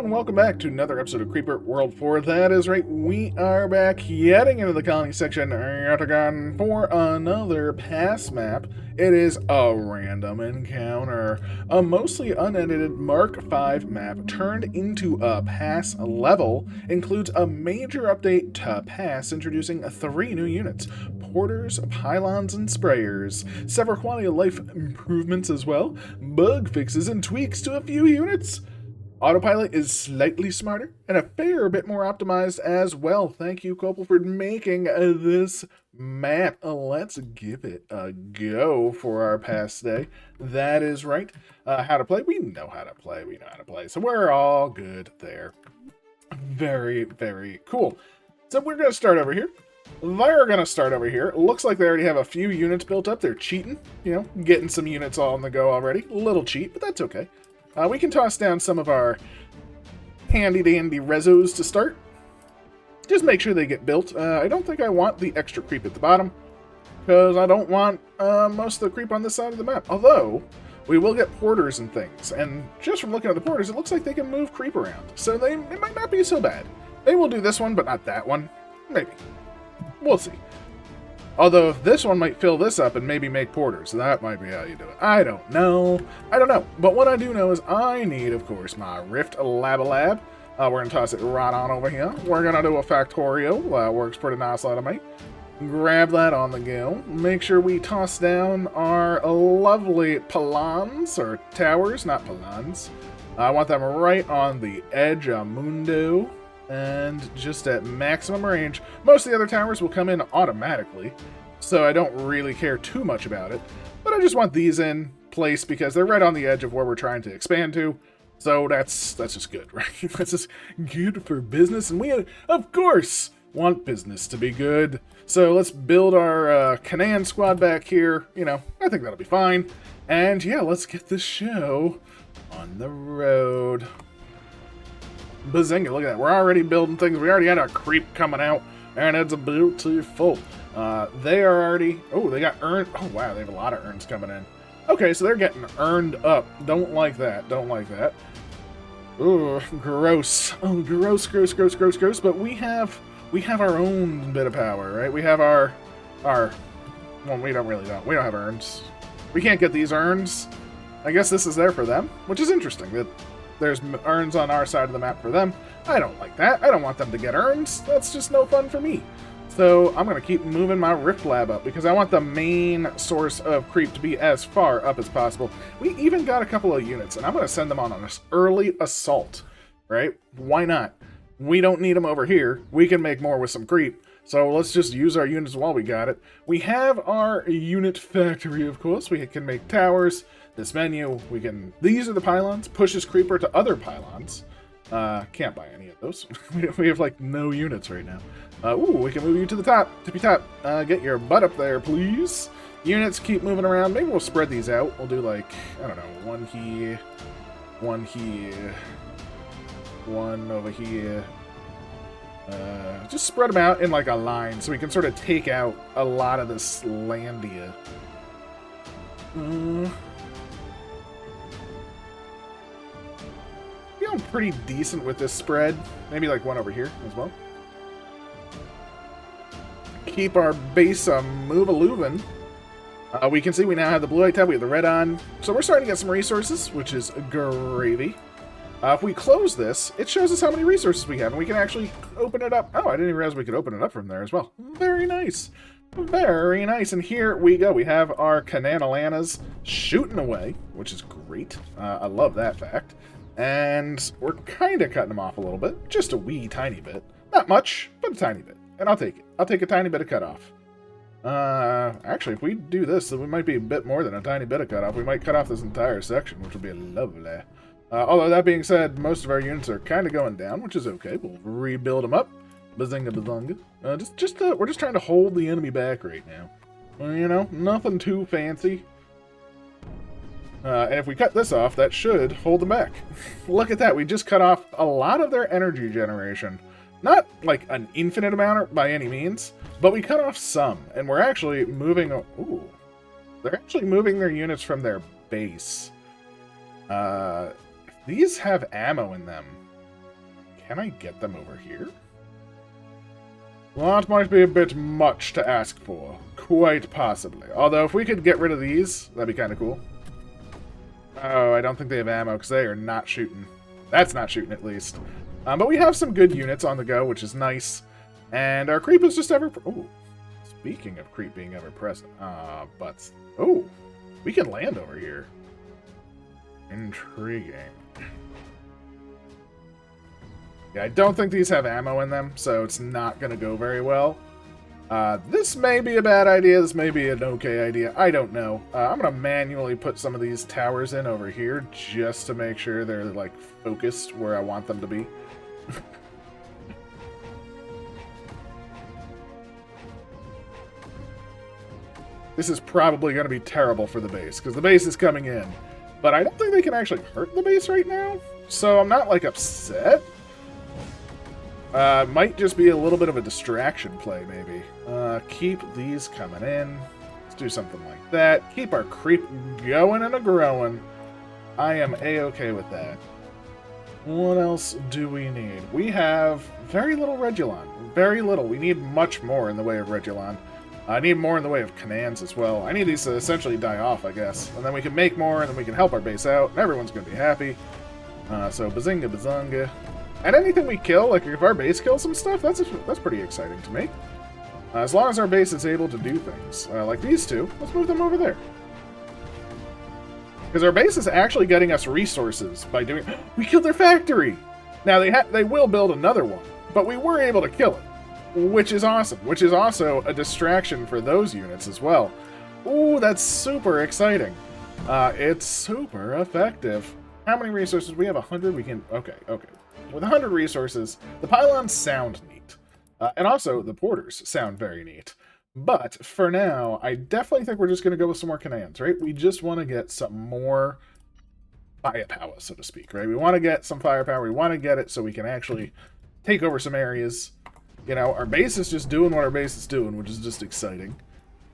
and welcome back to another episode of Creeper World 4. That is right, we are back heading into the colony section yet again for another pass map. It is a random encounter, a mostly unedited Mark V map turned into a pass level, includes a major update to pass introducing 3 new units, porters, pylons, and sprayers, several quality of life improvements as well, bug fixes and tweaks to a few units. Autopilot is slightly smarter and a fair bit more optimized as well. Thank you, Copel, for making this map. Let's give it a go for our past day. That is right. How to play? We know how to play. We know how to play. So we're all good there. Very, very cool. So we're going to start over here. They're going to start over here. Looks like they already have a few units built up. They're cheating, getting some units all on the go already. A little cheat, but that's okay. We can toss down some of our handy-dandy rezos to start. Just make sure they get built. I don't think I want the extra creep at the bottom, because I don't want most of the creep on this side of the map. Although, we will get porters and things, and just from looking at the porters, it looks like they can move creep around. So it might not be so bad. They will do this one, but not that one. Maybe. We'll see. Although, this one might fill this up and maybe make porters. So that might be how you do it. I don't know. But what I do know is I need, of course, my Rift Lab. We're going to toss it right on over here. We're going to do a Factorio. Works pretty nice out of me. Grab that on the go. Make sure we toss down our lovely pylons, or towers, not pylons. I want them right on the edge of Mundo. And just at maximum range. Most of the other towers will come in automatically, so I don't really care too much about it. But I just want these in place because they're right on the edge of where we're trying to expand to. So that's just good, right? That's just good for business, and we, of course, want business to be good. So let's build our Canaan squad back here. I think that'll be fine. And yeah, let's get this show on the road. Bazinga, look at that. We're already building things. We already had our creep coming out, and it's beautiful. They are already... Oh, they got earned... Oh, wow, they have a lot of urns coming in. Okay, so they're getting earned up. Don't like that. Don't like that. Ooh, gross. Oh, gross. But we have our own bit of power, right? We have our... Well, we don't have urns. We can't get these urns. I guess this is there for them, which is interesting. That there's urns on our side of the map for them. I don't like that. I don't want them to get urns. That's just no fun for me. So I'm going to keep moving my Rift Lab up because I want the main source of creep to be as far up as possible. We even got a couple of units, and I'm going to send them on an early assault, right? Why not? We don't need them over here. We can make more with some creep. So let's just use our units while we got it. We have our unit factory, of course. We can make towers. This menu, these are the pylons, pushes creeper to other pylons. Can't buy any of those. We have like no units right now. Ooh, we can move you to the top, tippy top. Get your butt up there, please. Units keep moving around. Maybe we'll spread these out. We'll do like, I don't know, one here, one over here. Just spread them out in like a line so we can sort of take out a lot of this landia. Feeling pretty decent with this spread. Maybe like one over here as well. Keep our base move-a-loovin'. We can see we now have the blue light tab, we have the red on. So we're starting to get some resources, which is gravy. If we close this, it shows us how many resources we have, and we can actually open it up. Oh, I didn't even realize we could open it up from there as well. Very nice. Very nice. And here we go. We have our Canaan-alanas shooting away, which is great. I love that fact. And we're kind of cutting them off a little bit. Just a wee tiny bit. Not much, but a tiny bit. And I'll take it. I'll take a tiny bit of cutoff. Actually, if we do this, then we might be a bit more than a tiny bit of cutoff. We might cut off this entire section, which would be lovely. Although, that being said, most of our units are kind of going down, which is okay. We'll rebuild them up. Bazinga bazunga. We're just trying to hold the enemy back right now. Nothing too fancy. And if we cut this off, that should hold them back. Look at that. We just cut off a lot of their energy generation. Not like an infinite amount by any means, but we cut off some. And we're actually moving... Ooh. They're actually moving their units from their base. These have ammo in them. Can I get them over here? Well, that might be a bit much to ask for. Quite possibly. Although, if we could get rid of these, that'd be kind of cool. Oh, I don't think they have ammo, because they are not shooting. That's not shooting, at least. But we have some good units on the go, which is nice. And our creep is just ever... Oh, speaking of creep being ever-present. But... Oh, we can land over here. Intriguing. Yeah, I don't think these have ammo in them, so it's not going to go very well. This may be a bad idea, this may be an okay idea, I don't know. I'm going to manually put some of these towers in over here, just to make sure they're, like, focused where I want them to be. This is probably going to be terrible for the base, because the base is coming in. But I don't think they can actually hurt the base right now, so I'm not, like, upset. Might just be a little bit of a distraction play, maybe. Keep these coming in. Let's do something like that. Keep our creep going and a-growing. I am A-okay with that. What else do we need? We have very little Regulon. Very little. We need much more in the way of Regulon. I need more in the way of Canans as well. I need these to essentially die off, I guess. And then we can make more, and then we can help our base out, and everyone's going to be happy. So, bazinga, bazunga. And anything we kill, like if our base kills some stuff, that's pretty exciting to me. As long as our base is able to do things. Like these two, let's move them over there. Because our base is actually getting us resources by doing... We killed their factory! Now, they will build another one, but we were able to kill it. Which is awesome. Which is also a distraction for those units as well. Ooh, that's super exciting. It's super effective. How many resources? We have 100? We can... Okay. With 100 resources, the pylons sound neat. And also, the porters sound very neat. But, for now, I definitely think we're just going to go with some more Canans, right? We just want to get some more firepower, so to speak, right? We want to get some firepower. We want to get it so we can actually take over some areas. You know, our base is just doing what our base is doing, which is just exciting.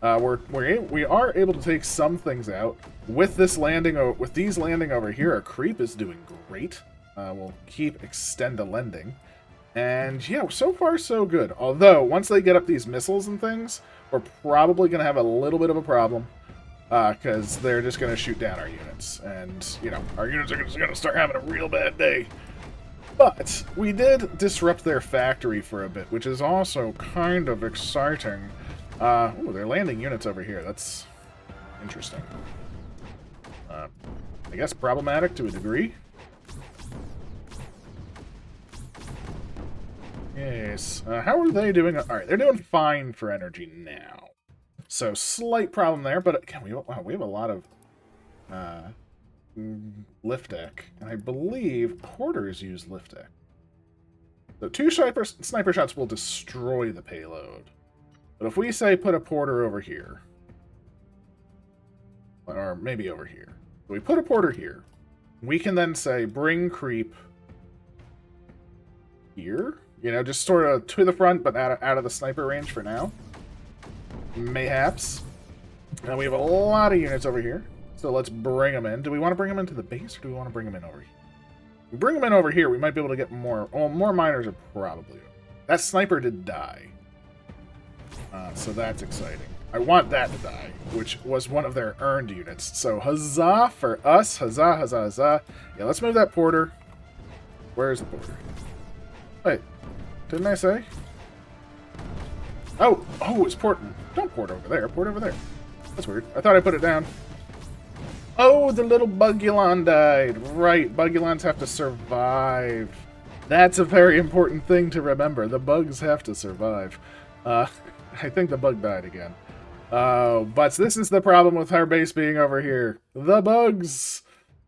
We are able to take some things out. With these landing over here, our creep is doing great. We'll keep extend-a-lending. And yeah, so far so good. Although, once they get up these missiles and things, we're probably going to have a little bit of a problem. Because they're just going to shoot down our units. And, you know, our units are just going to start having a real bad day. But we did disrupt their factory for a bit, which is also kind of exciting. Ooh, they're landing units over here. That's interesting. I guess problematic to a degree. Yes. How are they doing? Alright, they're doing fine for energy now. So, slight problem there, but again, we have a lot of lift deck. And I believe porters use lift deck. So 2 sniper shots will destroy the payload. But if we say put a porter over here, or maybe over here, we put a porter here, we can then say bring creep here. You know, just sort of to the front, but out of the sniper range for now. Mayhaps. And we have a lot of units over here. So let's bring them in. Do we want to bring them into the base, or do we want to bring them in over here? If we bring them in over here, we might be able to get more... Well, more miners are probably... That sniper did die. So that's exciting. I want that to die, which was one of their earned units. So huzzah for us. Huzzah, huzzah, huzzah. Yeah, let's move that porter. Where is the porter? Wait. Didn't I say? Oh, it's porting. Don't port over there. Port over there. That's weird. I thought I put it down. Oh, the little Bugulon died. Right, Bugulons have to survive. That's a very important thing to remember. The bugs have to survive. I think the bug died again. But this is the problem with our base being over here. The bugs!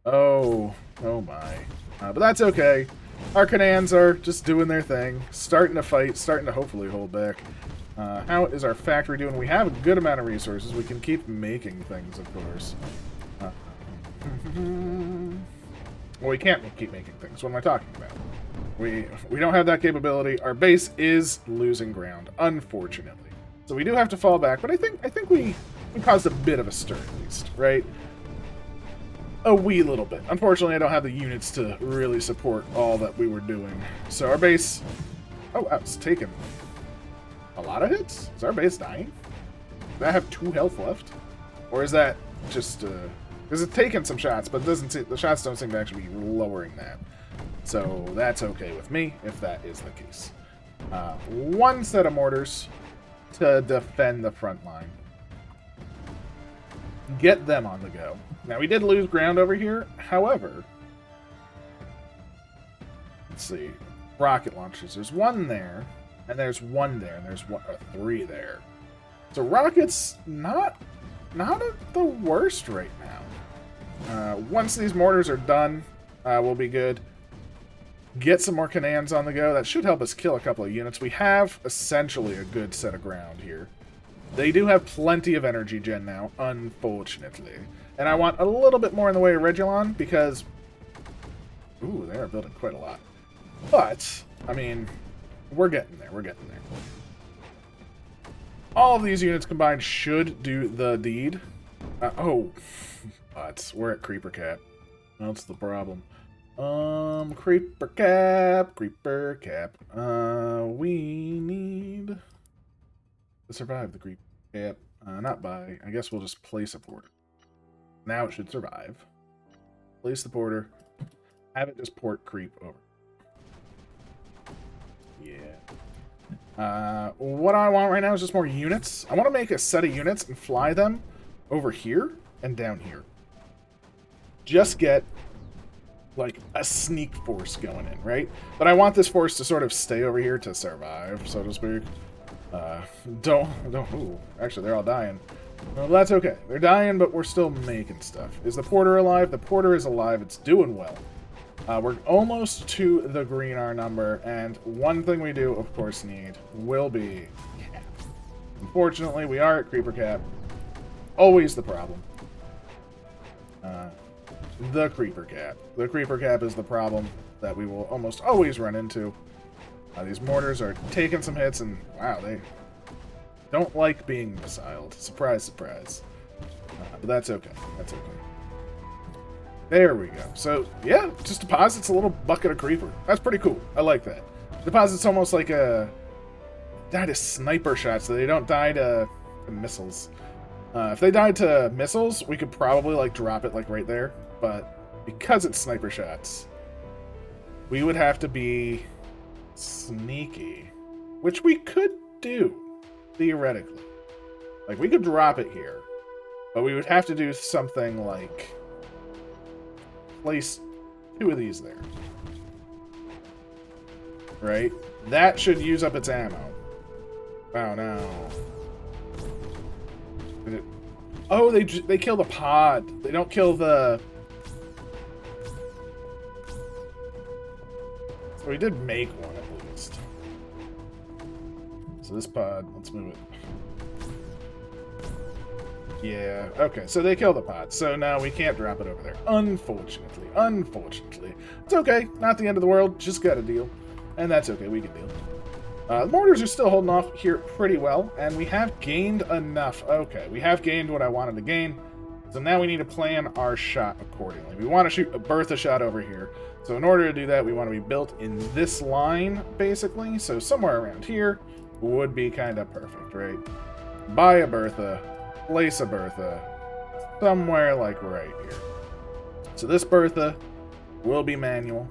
Oh my. But that's okay. Our Canans are just doing their thing, starting to fight, starting to hopefully hold back. How is our factory doing? We have a good amount of resources. We can keep making things, of course. Well, we can't keep making things. What am I talking about? We don't have that capability. Our base is losing ground, unfortunately. So we do have to fall back, but I think we caused a bit of a stir, at least, right? a wee little bit. Unfortunately, I don't have the units to really support all that we were doing. So our base... Oh, wow, it's taken a lot of hits? Is our base dying? Does that have 2 health left? Or is that just... Because it's taken some shots, but the shots don't seem to actually be lowering that. So that's okay with me, if that is the case. 1 set of mortars to defend the front line. Get them on the go. Now, we did lose ground over here. However, let's see. Rocket launchers. There's 1 there, and there's 1 there, and there's 3 there. So rockets, not the worst right now. Once these mortars are done, we'll be good. Get some more cannons on the go. That should help us kill a couple of units. We have essentially a good set of ground here. They do have plenty of energy gen now, unfortunately. And I want a little bit more in the way of Regulon, because... Ooh, they are building quite a lot. But, I mean, we're getting there. We're getting there. All of these units combined should do the deed. But we're at Creeper Cap. That's the problem. Creeper Cap. We need to survive the Creeper Cap. Not by. I guess we'll just place a porter. Now it should survive. Place the porter. Have it just port creep over. Yeah. What I want right now is just more units. I want to make a set of units and fly them over here and down here. Just get, like, a sneak force going in, right? But I want this force to sort of stay over here to survive, so to speak. Ooh, actually, they're all dying. Well, that's okay. They're dying, but we're still making stuff. Is the porter alive? The porter is alive. It's doing well. We're almost to the green R number, and one thing we do, of course, need will be cap. Unfortunately, we are at Creeper Cap. Always the problem. The Creeper Cap. The Creeper Cap is the problem that we will almost always run into. These mortars are taking some hits, and wow, they don't like being missiled. Surprise, surprise. But that's okay. That's okay. There we go. So, yeah, just deposits a little bucket of creeper. That's pretty cool. I like that. Deposits almost like a... Die to sniper shots, so they don't die to missiles. If they died to missiles, we could probably, like, drop it, like, right there. But because it's sniper shots, we would have to be sneaky. Which we could do, theoretically. Like, we could drop it here. But we would have to do something like... place 2 of these there. Right? That should use up its ammo. Oh, no. Oh, they kill the pod. They don't kill the... So we did make one, at least. So this pod, let's move it. Yeah, okay, so they kill the pod, so now we can't drop it over there. Unfortunately. Unfortunately. It's okay, not the end of the world, just gotta deal. And that's okay, we can deal. The mortars are still holding off here pretty well, and we have gained enough. Okay, we have gained what I wanted to gain, so now we need to plan our shot accordingly. We want to shoot a Bertha shot over here, so in order to do that, we want to be built in this line, basically, so somewhere around here would be kind of perfect, right? Buy a Bertha. Place a Bertha somewhere like right here. So this Bertha will be manual,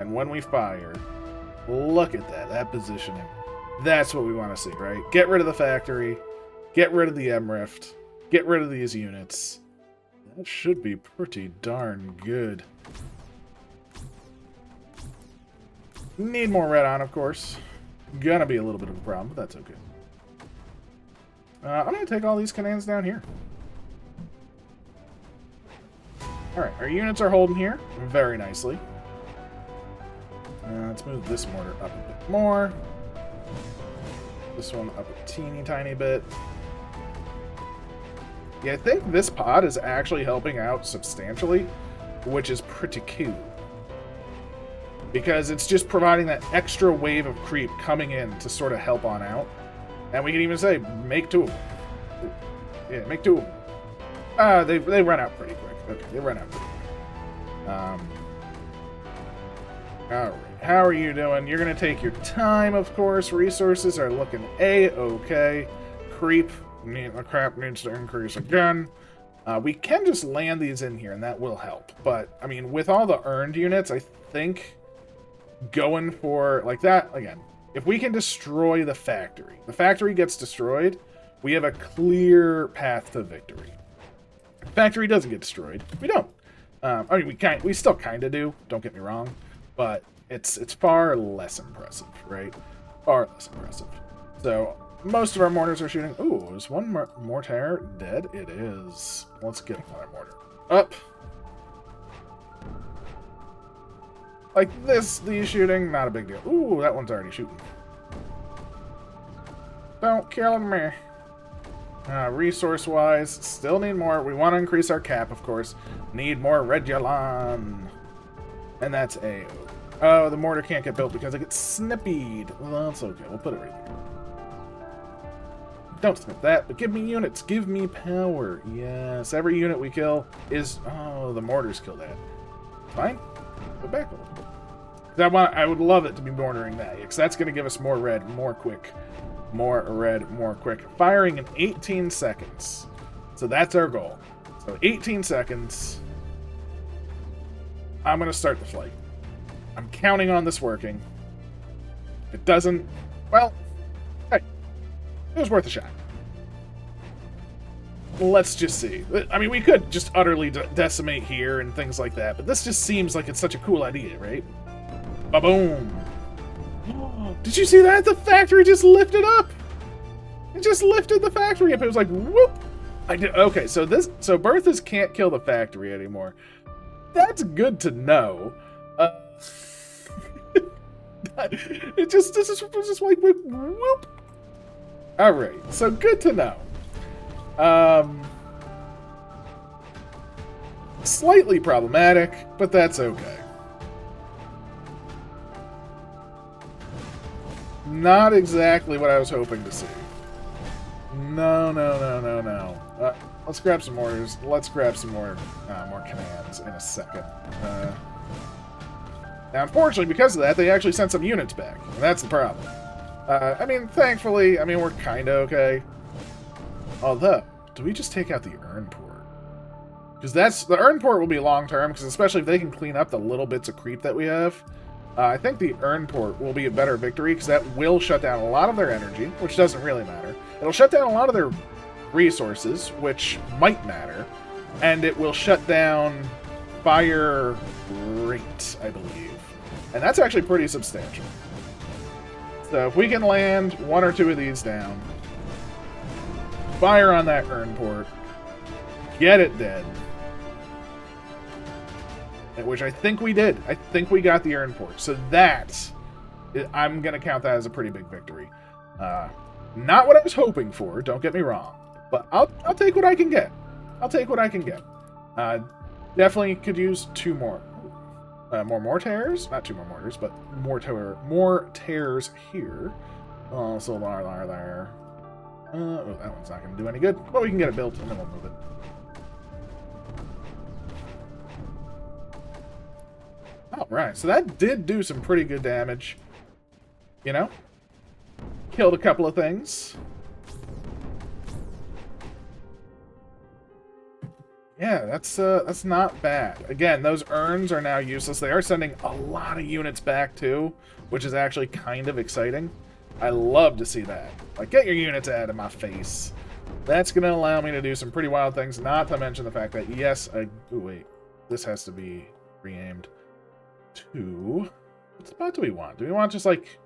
and when we fire, look at that positioning. That's what we want to see, right? Get rid of the factory, get rid of the M-Rift, get rid of these units. That should be pretty darn good. Need more red on, of course. Gonna be a little bit of a problem, but that's okay. I'm going to take all these cannons down here. Alright, our units are holding here very nicely. Let's move this mortar up a bit more. This one up a teeny tiny bit. Yeah, I think this pod is actually helping out substantially, which is pretty cool. Because it's just providing that extra wave of creep coming in to sort of help on out. And we can even say, make 2 of them. Yeah, make 2 of them. They run out pretty quick. Okay, they run out pretty quick. Alright, how are you doing? You're going to take your time, of course. Resources are looking A-okay. Creep, the crap needs to increase again. We can just land these in here, and that will help. But, I mean, with all the earned units, I think going for, like that, again, if we can destroy the factory gets destroyed, we have a clear path to victory. If the factory doesn't get destroyed, we don't. I mean, we still kind of do, don't get me wrong, but it's far less impressive, right? Far less impressive. So, most of our mortars are shooting. Ooh, is one mortar dead? It is. Let's get another mortar. Up. Like this, these shooting, not a big deal. Ooh, that one's already shooting. Don't kill me. Resource-wise, still need more. We want to increase our cap, of course. Need more Regulon. And that's A. Oh, the mortar can't get built because it gets snippied. Well, that's okay. We'll put it right there. Don't snip that, but give me units. Give me power. Yes, every unit we kill is... Oh, the mortars kill that. Fine. Go back a little bit. I would love it to be mortaring that, because that's going to give us more red, more quick. More red, more quick. Firing in 18 seconds. So that's our goal. So 18 seconds. I'm going to start the flight. I'm counting on this working. If it doesn't, well, hey, it was worth a shot. Let's just see. I mean, we could just utterly decimate here and things like that, but this just seems like it's such a cool idea, right? Ba-boom. Did you see that? The factory just lifted up. It just lifted the factory up. It was like, whoop. I did. Okay, so Berthas can't kill the factory anymore. That's good to know. This is just like whoop. All right, so good to know. Slightly problematic, but that's okay. Not exactly what I was hoping to see. No. Let's grab some mortars. Let's grab some more commands in a second. Now, unfortunately, because of that, they actually sent some units back. And that's the problem. I mean, thankfully, we're kind of okay. Although, do we just take out the urn port? Because the urn port will be long-term, because especially if they can clean up the little bits of creep that we have. I think the urn port will be a better victory, because that will shut down a lot of their energy, which doesn't really matter. It'll shut down a lot of their resources, which might matter. And it will shut down fire rate, I believe. And that's actually pretty substantial. So if we can land one or two of these down, fire on that urn port, get it dead. Which I think we did. I think we got the urn port. So I'm going to count that as a pretty big victory. Not what I was hoping for, don't get me wrong. But I'll take what I can get. I'll take what I can get. Definitely could use two more. More mortars? Not two more mortars, but more tears here. So there. Oh, that one's not going to do any good. But we can get it built, and then we'll move it. Alright, so that did do some pretty good damage. You know? Killed a couple of things. Yeah, that's not bad. Again, those urns are now useless. They are sending a lot of units back, too, which is actually kind of exciting. I love to see that. Like, get your units out of my face. That's going to allow me to do some pretty wild things, not to mention the fact that, yes, ooh, wait. This has to be re-aimed to... What spot do we want? Do we want just, like,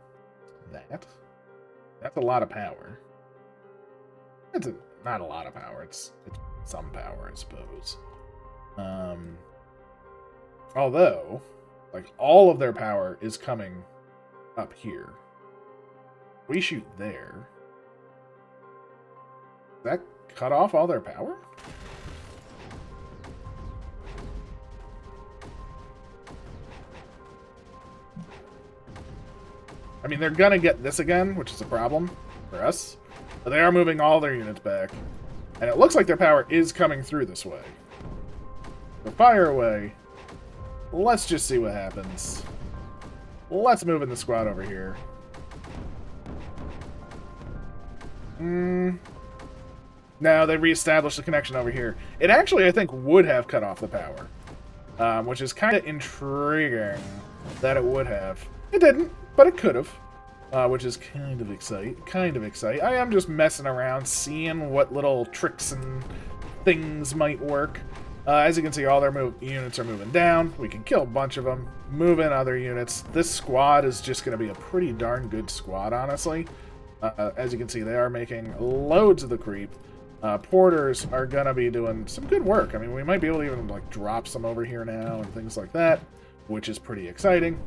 that? That's a lot of power. It's not a lot of power. It's some power, I suppose. Although, like, all of their power is coming up here. We shoot there. Does that cut off all their power? I mean, they're gonna get this again, which is a problem for us. But they are moving all their units back. And it looks like their power is coming through this way. So fire away. let's just see what happens. Let's move in the squad over here. No, they reestablished the connection over here. It actually, I think, would have cut off the power. Which is kind of intriguing that it would have. It didn't, but it could have. Which is kind of exciting. I am just messing around, seeing what little tricks and things might work. As you can see, all their units are moving down. We can kill a bunch of them, move in other units. This squad is just going to be a pretty darn good squad, honestly. As you can see, they are making loads of the creep. Porters are going to be doing some good work. I mean, we might be able to even like drop some over here now and things like that, which is pretty exciting.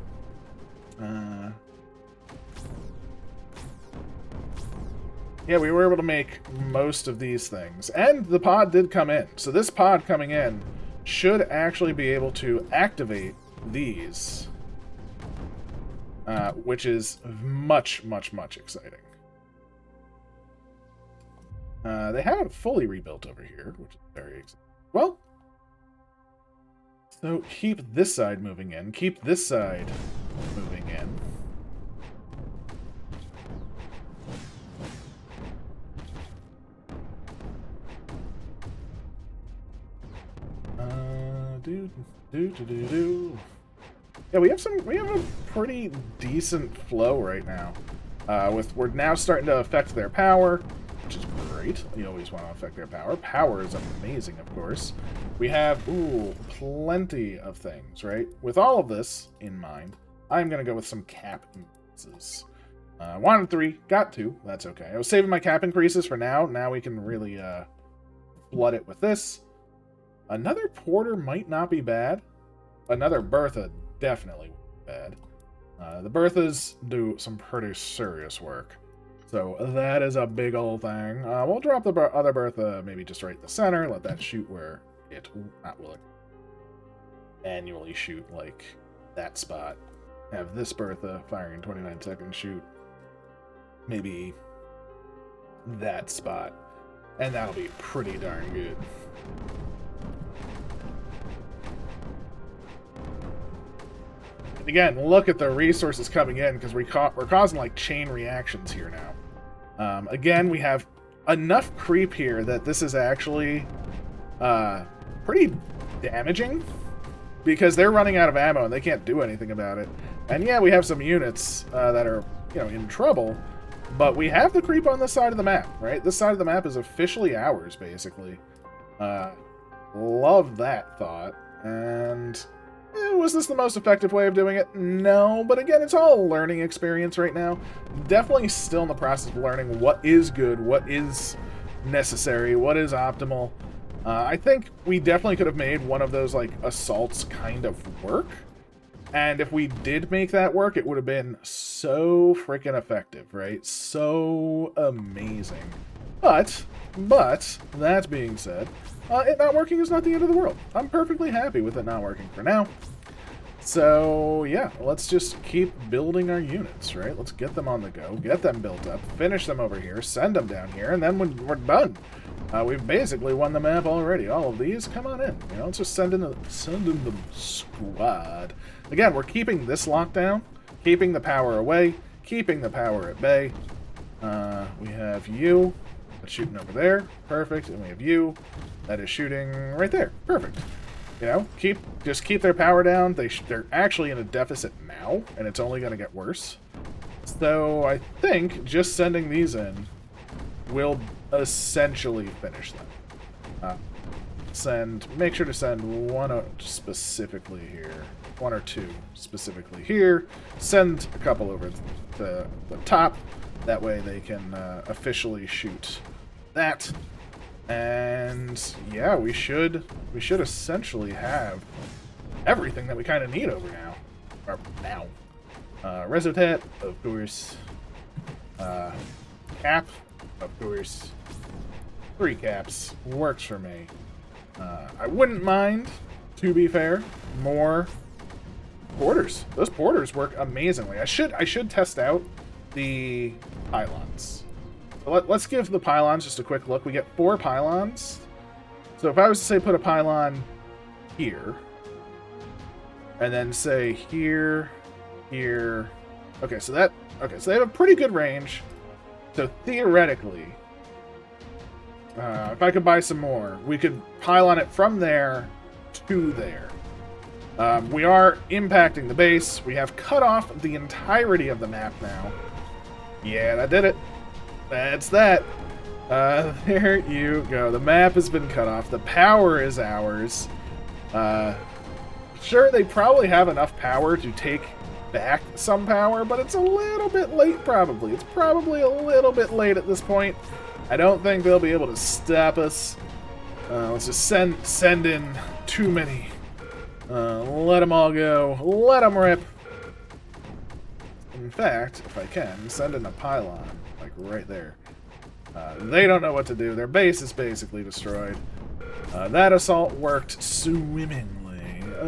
Yeah, we were able to make most of these things. And the pod did come in. So this pod coming in should actually be able to activate these. Which is much, much, much exciting. They haven't fully rebuilt over here, which is very exciting. Well, so keep this side moving in. Keep this side moving in. Yeah, we have a pretty decent flow right now. We're now starting to affect their power, which is great. You always want to affect their power. Power is amazing, of course. We have plenty of things, right? With all of this in mind, I'm gonna go with some cap increases. Wanted 3, got 2. That's okay. I was saving my cap increases for now. Now we can really flood it with this. Another porter might not be bad. Another Bertha definitely would be bad. The Berthas do some pretty serious work. So that is a big old thing. We'll drop the other Bertha maybe just right in the center. Let that shoot where it not will annually shoot like that spot. Have this Bertha firing in 29 seconds shoot maybe that spot. And that'll be pretty darn good. Again, look at the resources coming in because we're causing like chain reactions here now. Again, we have enough creep here that this is actually pretty damaging because they're running out of ammo and they can't do anything about it. And yeah, we have some units that are in trouble, but we have the creep on this side of the map, right? This side of the map is officially ours, basically. Love that thought. And was this the most effective way of doing it? No, but again, it's all a learning experience right now. Definitely still in the process of learning what is good, what is necessary, what is optimal. I think we definitely could have made one of those like assaults kind of work. And if we did make that work, it would have been so freaking effective, right? So amazing. But that being said, it not working is not the end of the world. I'm perfectly happy with it not working for now. So, yeah, let's just keep building our units, right? Let's get them on the go, get them built up, finish them over here, send them down here, and then when we're done, we've basically won the map already. All of these, come on in. Let's just send in the squad. Again, we're keeping this lockdown, keeping the power away, keeping the power at bay. We have you. That's shooting over there. Perfect. And we have you. That is shooting right there. Perfect. Just keep their power down. They're actually in a deficit now, and it's only going to get worse. So I think just sending these in will essentially finish them. Make sure to send one specifically here. 1 or 2 specifically here. Send a couple over to the top. That way they can officially shoot that. And yeah, we should essentially have everything that we kind of need over now. Or now. Resotat, of course. Cap, of course. 3 caps works for me. I wouldn't mind, to be fair, more porters. Those porters work amazingly. I should test out the pylons. So let's give the pylons just a quick look. We get 4 pylons. So if I was to say put a pylon here, and then say here, here. Okay, so they have a pretty good range. So theoretically, if I could buy some more, we could pile on it from there to there. We are impacting the base. We have cut off the entirety of the map now. Yeah, that did it. That's that. There you go. The map has been cut off. The power is ours. Sure, they probably have enough power to take back some power, but it's a little bit late, probably. It's probably a little bit late at this point. I don't think they'll be able to stop us. Let's just send in too many. Let them all go. Let them rip. In fact, if I can, send in a pylon, like right there. They don't know what to do. Their base is basically destroyed. That assault worked swimmingly.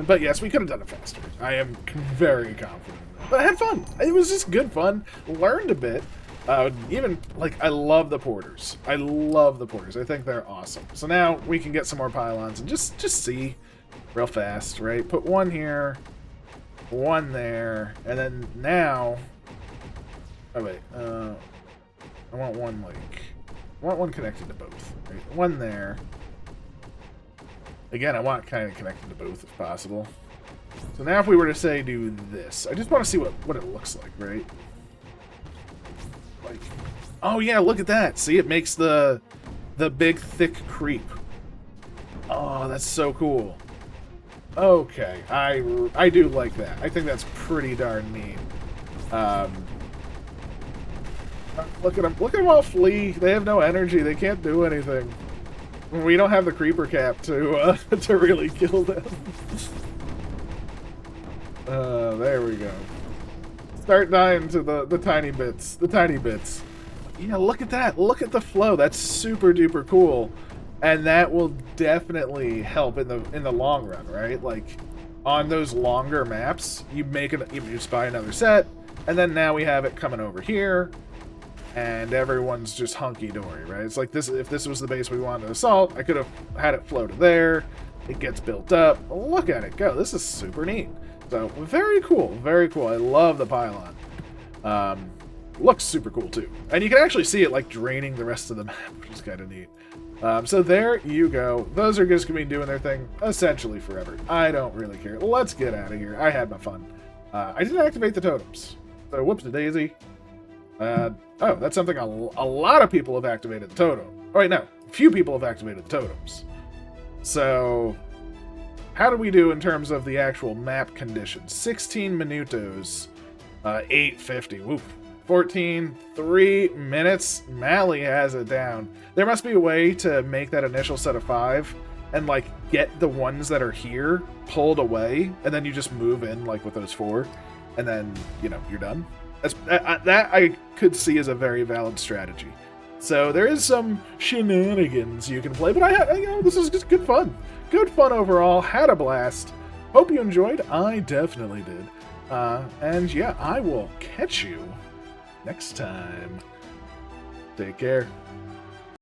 But yes, we could have done it faster. I am very confident. But I had fun. It was just good fun. Learned a bit. Even, like, I love the porters. I love the porters. I think they're awesome. So now we can get some more pylons and just see real fast, right? Put one here, one there, and then now... Oh, wait. I want one, like... I want one connected to both. Right? One there. Again, I want kind of connected to both if possible. So now if we were to say do this, I just want to see what it looks like, right? Like, oh yeah, look at that. See, it makes the big thick creep. Oh, that's so cool. Okay, I do like that. I think that's pretty darn neat. Look at them. Look at them all flee. They have no energy. They can't do anything. We don't have the creeper cap to to really kill them. There we go. Start dying to the tiny bits. The tiny bits. Yeah, look at that. Look at the flow. That's super duper cool. And that will definitely help in the long run, right? Like on those longer maps, you just buy another set, and then now we have it coming over here. And everyone's just hunky-dory, right? It's like this. If this was the base we wanted to assault, I could have had it flow to there. It gets built up. Look at it go. This is super neat. So, very cool. Very cool. I love the pylon. Looks super cool, too. And you can actually see it, like, draining the rest of the map, which is kind of neat. So there you go. Those are just going to be doing their thing, essentially, forever. I don't really care. Let's get out of here. I had my fun. I didn't activate the totems. So, whoops-a-daisy. Oh, that's something a lot of people have activated the totem. Oh, wait, no. A few people have activated the totems. So, how do we do in terms of the actual map conditions? 16 minutos, 850. Woof. 14, 3 minutes. Mally has it down. There must be a way to make that initial set of 5 and, like, get the ones that are here pulled away, and then you just move in, like, with those 4, and then, you know, you're done. That I could see as a very valid strategy. So there is some shenanigans you can play, but you know, this is just good fun. Good fun overall. Had a blast. Hope you enjoyed. I definitely did. And yeah, I will catch you next time. Take care.